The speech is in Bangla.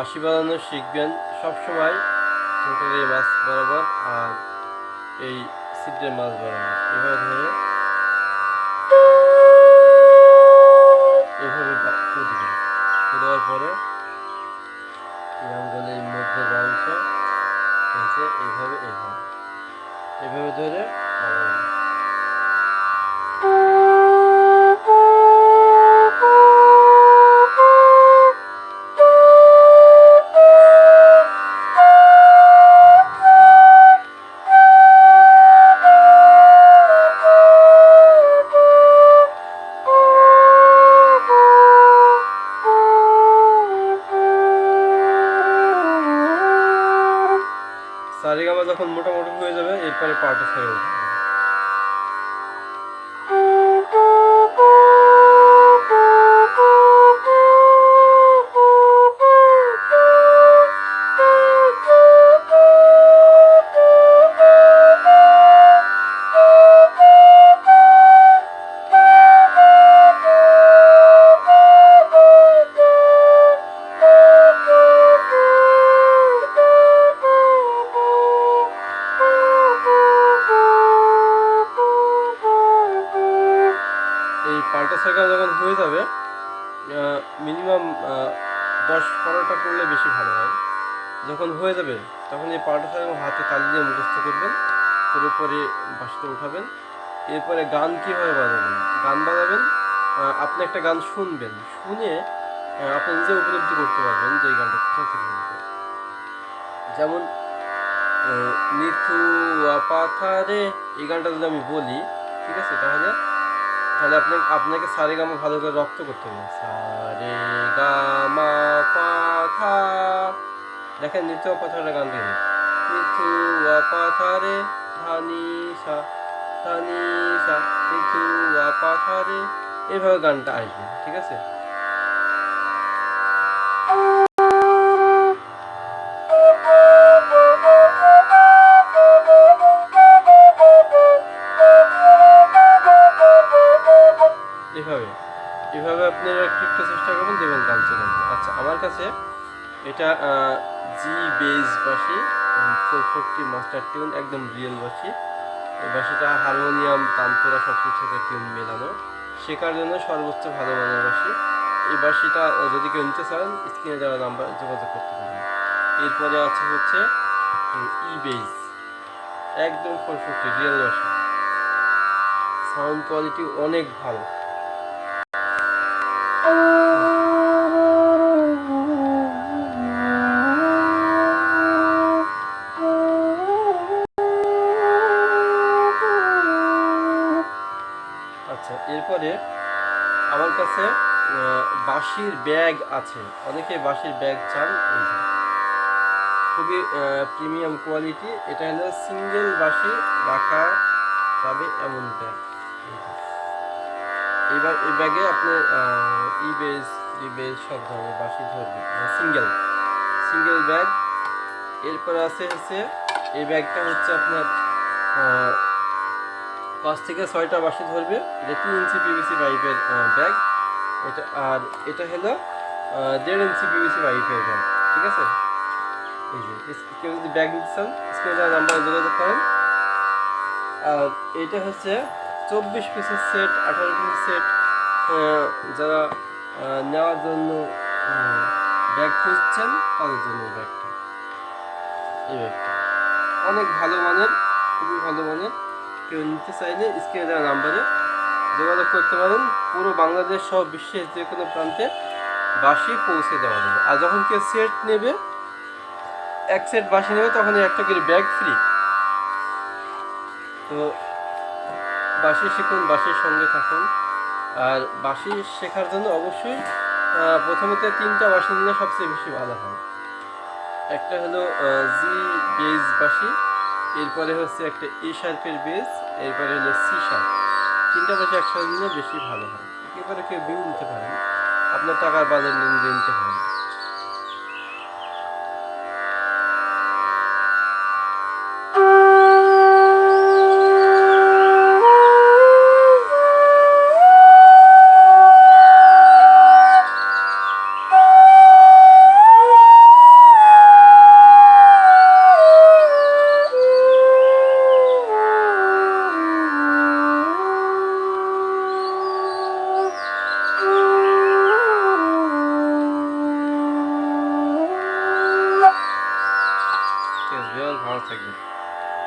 বাঁশি বাজানো শিখবেন সবসময় ঠোঁটের এই মাছ বরাবর আর এই ছিদ্রের মাছ বরাবর এভাবে ধরে এভাবে দেওয়ার পরে আঙ্গুলের মধ্যে অংশ এইভাবে এইভাবে এভাবে ধরে সারেগামা যখন মোটামুটি হয়ে যাবে এরপরে পাটা ছেড়ে উঠবে। এই পাল্টা সাইকেল যখন হয়ে যাবে মিনিমাম 10-15টা করলে বেশি ভালো হয়। যখন হয়ে যাবে তখন এই পাল্টা সাইকেল হাতে তালি দিয়ে মুখস্থ করবেন, পুরোপুরি বাঁশিতে উঠাবেন। এরপরে গান কীভাবে বাজাবেন, গান বাজাবেন আপনি একটা গান শুনবেন, শুনে আপনি নিজে উপলব্ধি করতে পারবেন যে এই গানটা কোথা থেকে বলবে। যেমন নিথু পাথারে এই গানটা যদি আমি বলি, ঠিক আছে, তাহলে আপনাকে সারে গামা ভালো করে রপ্ত করতে হবে। সারে গামা পা ধা, দেখেন নিথু পাথারে গান থেকে নিথু পাথারে ধানি সা নিথু পাথারে এইভাবে গানটা আসবে, ঠিক আছে। এভাবে আপনারা একটু চেষ্টা করবেন, দেখবেন গান চলে আসবে। আচ্ছা, আমার কাছে এটা জি বেস বাঁশি 440 মাস্টার টিউন, একদম রিয়েল বাঁশি। এই বাঁশিটা হারমোনিয়াম তানপুরা সব কিছুতে টিউন মেলানো, শেখার জন্য সর্বোচ্চ ভালো মানের বাঁশি। এই বাঁশিটা যদি কেউ নিতে চান স্ক্রিনে দেওয়া নাম্বার যোগাযোগ করতে পারেন। এরপরে আছে হচ্ছে ই বেস, একদম 440 রিয়েল বাঁশি, সাউন্ড কোয়ালিটি অনেক ভালো। আচ্ছা, এরপরে আমার কাছে বাঁশির ব্যাগ আছে, অনেকে বাঁশির ব্যাগ চান, এই যে খুবই প্রিমিয়াম কোয়ালিটি। এটা হলো সিঙ্গেল বাঁশি রাখা যাবে এমন ব্যাগ। এইবার এই ব্যাগে আপনি ই বেস সব ধরনের বাঁশি ধরবে, সিঙ্গেল ব্যাগ। এরপর আছে হচ্ছে এই ব্যাগটা হচ্ছে আপনার 5 থেকে 6টা বাঁশি ধরবে। এটা 3 ইঞ্চি পিভিসি পাইপের ব্যাগ এটা, আর এটা হলো 1.5 ইঞ্চি পিভিসি পাইপের ব্যাগ, ঠিক আছে। এই যে কেউ যদি ব্যাগ নিতে চান স্ক্রিনে নাম্বারে যোগাযোগ করেন। আর এটা হচ্ছে 24 পিসের সেট, 18 পিসের সেট, যারা নেওয়ার জন্য ব্যাগ খুঁজছেন তাদের জন্য এই ব্যাগটা অনেক ভালো মানের, খুবই ভালো মানের। কেউ নিতে চাইলে স্ক্রিনে দেওয়া নাম্বারে যোগাযোগ করতে পারেন। পুরো বাংলাদেশ সহ বিশ্বের যে কোনো প্রান্তে বাঁশি পৌঁছে দেওয়া যাবে। আর যখন কেউ সেট নেবে, এক সেট বাঁশি নেবে, তখন একটা করে ব্যাগ ফ্রি। তো বাঁশি শিখুন, বাঁশির সঙ্গে থাকুন। আর বাঁশি শেখার জন্য অবশ্যই প্রথমত 3টা বাঁশি নিলে সবচেয়ে বেশি ভালো হয়। একটা হলো জি বেস বাঁশি, এরপরে হচ্ছে একটা এ শার্পের বেস, এরপরে হলো সি শার্প। 3টা বাঁশি একসাথে নিলে বেশি ভালো হয়। একেবারে কেউ বিউ নিতে পারেন, আপনার টাকার বাজার নিতে পারেন।